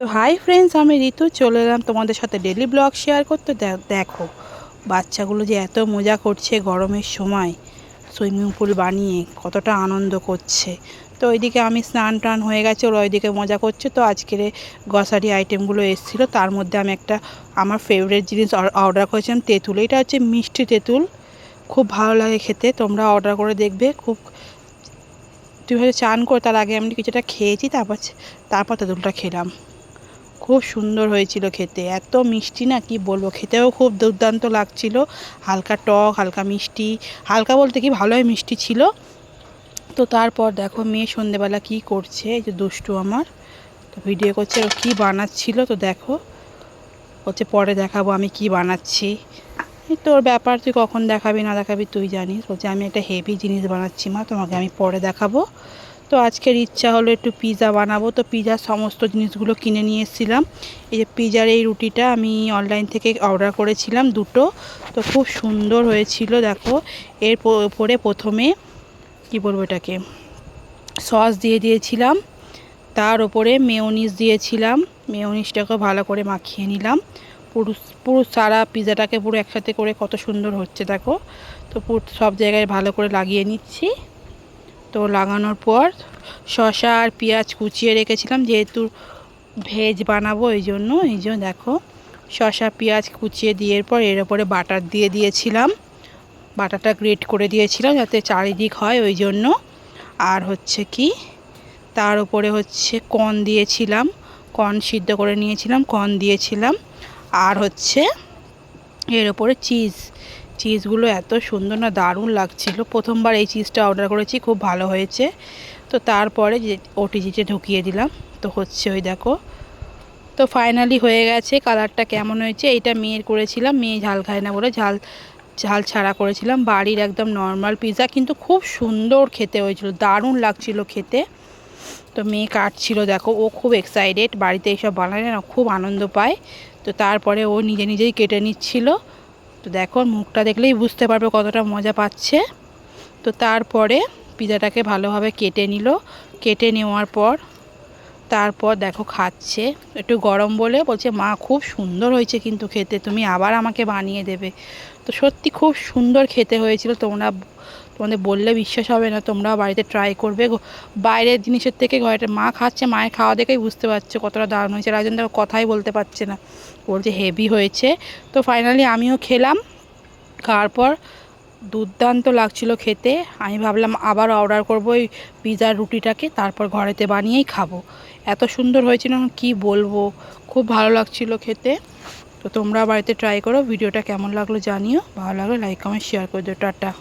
তো hi friends, আমি ঋতু চলে এলাম তোমাদের সাথে ডেলি ব্লগ শেয়ার করতে। দেখো বাচ্চাগুলো যে এত মজা করছে গরমের সময়, সুইমিং পুল বানিয়ে কতটা আনন্দ করছে। তো ওইদিকে আমি স্নান টান হয়ে গেছে, ওরা ওইদিকে মজা করছে। তো আজকের গ্রসারি আইটেমগুলো এসেছিলো, তার মধ্যে আমি একটা আমার ফেভারিট জিনিস অর্ডার করেছিলাম, তেঁতুল। এটা হচ্ছে মিষ্টি তেঁতুল, খুব ভালো লাগে খেতে। তোমরা অর্ডার করে দেখবে। খুব তুই হয়তো চান করে তার আগে আমি কিছুটা খেয়েছি, তারপর তেঁতুলটা খেলাম। খুব সুন্দর হয়েছিল খেতে, এত মিষ্টি না কি বলবো, খেতেও খুব দুর্দান্ত লাগছিল। হালকা টক, হালকা মিষ্টি, হালকা বলতে কি ভালোই মিষ্টি ছিল। তো তারপর দেখো মেয়ে সন্ধেবেলা কি করছে, এই যে দুষ্টু আমার, তো ভিডিও করছে ও কী বানাচ্ছিল। তো দেখো হচ্ছে পরে দেখাবো আমি কি বানাচ্ছি। এই তোর ব্যাপার, তুই কখন দেখাবি না দেখাবি তুই জানিস। বলছে আমি একটা হেভি জিনিস বানাচ্ছি মা, তোমাকে আমি পরে দেখাবো। তো আজকের ইচ্ছা হলো একটু পিৎজা বানাবো। তো পিৎজার সমস্ত জিনিসগুলো কিনে নিয়ে এসেছিলাম। এই যে পিৎজার এই রুটিটা আমি অনলাইন থেকে অর্ডার করেছিলাম দুটো। তো খুব সুন্দর হয়েছিল দেখো। এর উপরে প্রথমে কি বলবো এটাকে, সস দিয়ে দিয়েছিলাম, তার ওপরে মেয়োনিজ দিয়েছিলাম। মেয়োনিজটাকে ভালো করে মাখিয়ে নিলাম। পুরো পুরো সারা পিৎজাটাকে পুরো একসাথে করে কত সুন্দর হচ্ছে দেখো। তো পুরো সব জায়গায় ভালো করে লাগিয়ে নিচ্ছি। তো লাগানোর পর শসা আর পেঁয়াজ কুচিয়ে রেখেছিলাম, যেহেতু ভেজ বানাবো এই জন্য দেখো শসা পেঁয়াজ কুচিয়ে দিয়ে পর এর ওপরে বাটার দিয়ে দিয়েছিলাম। বাটারটা গ্রেট করে দিয়েছিলাম যাতে চারিদিক হয় ওই জন্য। আর হচ্ছে কি, তার উপরে হচ্ছে কর্ন দিয়েছিলাম, কর্ন সিদ্ধ করে নিয়েছিলাম, কর্ন দিয়েছিলাম। আর হচ্ছে এর ওপরে চিজগুলো এত সুন্দর না, দারুণ লাগছিল। প্রথমবার এই চিজটা অর্ডার করেছি, খুব ভালো হয়েছে। তো তারপরে যে ওটিজিতে ঢুকিয়ে দিলাম, তো হচ্ছে ওই দেখো। তো ফাইনালি হয়ে গেছে। কালারটা কেমন হয়েছে, এইটা মেয়ের করেছিলাম, মেয়ে ঝাল খায় না বলে ঝাল ঝাল ছাড়া করেছিলাম। বাড়ির একদম নর্মাল পিৎজা, কিন্তু খুব সুন্দর খেতে হয়েছিল, দারুণ লাগছিল খেতে। তো মেয়ে কাটছিল দেখো, ও খুব এক্সাইটেড, বাড়িতে এইসব বানালে না খুব আনন্দ পায়। তো তারপরে ও নিজে নিজেই কেটে নিচ্ছিল। তো দেখো মুখটা দেখলেই বুঝতে পারবে কতটা মজা পাচ্ছে। তো তারপরে পিৎজাটাকে ভালোভাবে কেটে নিল। কেটে নেওয়ার পর তারপর দেখো খাচ্ছে, একটু গরম বলে বলছে মা খুব সুন্দর হয়েছে কিন্তু খেতে, তুমি আবার আমাকে বানিয়ে দেবে। তো সত্যি খুব সুন্দর খেতে হয়েছিল। তোমাদের বললে বিশ্বাস হবে না, তোমরা বাড়িতে ট্রাই করবে। বাইরের জিনিসের থেকে ঘরে মা খাচ্ছে, মায়ের খাওয়া দেখেই বুঝতে পারছো কতটা দারুণ হয়েছে। আর একজন দেখো কথাই বলতে পারছে না, বলছে হেভি হয়েছে। তো ফাইনালি আমিও খেলাম, খাওয়ার পর দুর্দান্ত লাগছিল খেতে। আমি ভাবলাম আবার অর্ডার করবো ওই পিৎজার রুটিটাকে, তারপর ঘরেতে বানিয়েই খাবো। এত সুন্দর হয়েছিল কি বলবো, খুব ভালো লাগছিল খেতে। তো তোমরা বাড়িতে ট্রাই করো। ভিডিওটা কেমন লাগলো জানিও, ভালো লাগলে লাইক কমেন্ট শেয়ার করে দিও। টাটা।